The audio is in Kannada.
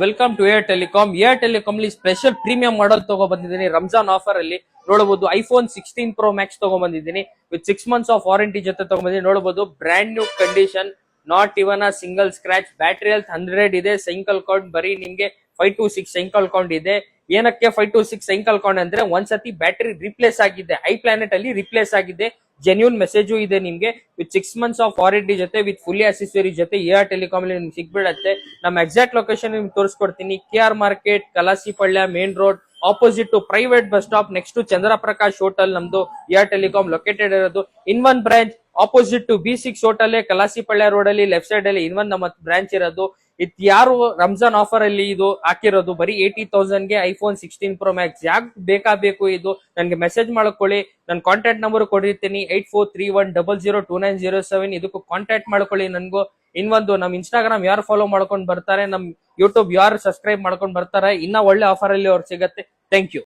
Welcome to Air Telecom. Air Telecom ಅಲ್ಲಿ ಸ್ಪೆಷಲ್ ಪ್ರೀಮಿಯಂ ಮಾಡಲ್ ತಗೋ ಬಂದಿದ್ದೀನಿ. ರಂಜಾನ್ ಆಫರ್ ಅಲ್ಲಿ ನೋಡಬಹುದು ಐಫೋನ್ 16 Pro Max ತಗೋ ಬಂದಿದ್ದೀನಿ ವಿತ್ 6 months ಆಫ್ ವಾರಂಟಿ ಜೊತೆ ತಗೊಂಡಿದ್ದೀನಿ. ನೋಡಬಹುದು brand new condition, not even a single scratch. Battery health 100 ಇದೆ. ಸೈಕಲ್ ಕೌಂಟ್ ಬರೀ ನಿಮ್ಗೆ 5 to 6 ಸೈಕಲ್ ಕೌಂಟ್ ಇದೆ. ಏನಕ್ಕೆ 5 to 6 ಸೈಕಲ್ ಕೌಂಟ್ ಅಂದ್ರೆ ಒಂದ್ಸತಿ ಬ್ಯಾಟರಿ ರಿಪ್ಲೇಸ್ ಆಗಿದೆ, ಐ ಪ್ಲಾನೆಟ್ ಅಲ್ಲಿ ರಿಪ್ಲೇಸ್ ಆಗಿದೆ. ಜೆನ್ಯೂನ್ ಮೆಸೇಜು ಇದೆ ನಿಮ್ಗೆ ವಿತ್ 6 months ಆಫ್ ವಾರಂಟಿ ಜೊತೆ ವಿತ್ ಫುಲ್ಲಿ ಅಸೆಸರಿ ಜೊತೆ ಏರ್ ಟೆಲಿಕಾಂ ಅಲ್ಲಿ ನಿಮ್ಗೆ ಸಿಗ್ಬಿಡತ್ತೆ. ನಮ್ಮ ಎಕ್ಸಾಕ್ಟ್ ಲೊಕೇಶನ್ ನಿಮ್ಗೆ ತೋರಿಸ್ಕೊಡ್ತೀನಿ. KR market, Kalasipalya main road, opposite to private bus stop, next to Chandraprakash hotel ನಮ್ದು ಏರ್ ಟೆಲಿಕಾಂ ಲೊಕೇಟೆಡ್ ಇರೋದು. In one branch opposite to B6 hotel Kalasipalya road ಅಲ್ಲಿ ಲೆಫ್ಟ್ ಸೈಡ್ ಅಲ್ಲಿ ಇನ್ನೊಂದು ನಮ್ಮ ಬ್ರಾಂಚ್ ಇರೋದು. ಇದು ಯಾರು ರಂಜಾನ್ ಆಫರ್ ಅಲ್ಲಿ ಇದು ಹಾಕಿರೋದು ಬರೀ 80,000 ಗೆ ಐಫೋನ್ 16 Pro Max. ಯಾಕೆ ಬೇಕಾಗಬೇಕು ಇದು ನನ್ಗೆ ಮೆಸೇಜ್ ಮಾಡ್ಕೊಳ್ಳಿ. ನನ್ನ ಕಾಂಟ್ಯಾಕ್ಟ್ ನಂಬರ್ ಕೊಡಿರ್ತೀನಿ 8431002907. ಇದಕ್ಕೂ ಕಾಂಟ್ಯಾಕ್ಟ್ ಮಾಡ್ಕೊಳ್ಳಿ ನನ್ಗೂ. ಇನ್ನೊಂದು ನಮ್ ಇನ್ಸ್ಟಾಗ್ರಾಮ್ ಯಾರು ಫಾಲೋ ಮಾಡ್ಕೊಂಡು ಬರ್ತಾರೆ, ನಮ್ ಯೂಟ್ಯೂಬ್ ಯಾರು ಸಬ್ಸ್ಕ್ರೈಬ್ ಮಾಡ್ಕೊಂಡು ಬರ್ತಾರೆ, ಇನ್ನ ಒಳ್ಳೆ ಆಫರ್ ಅಲ್ಲಿ ಅವ್ರು ಸಿಗತ್ತೆ. Thank you.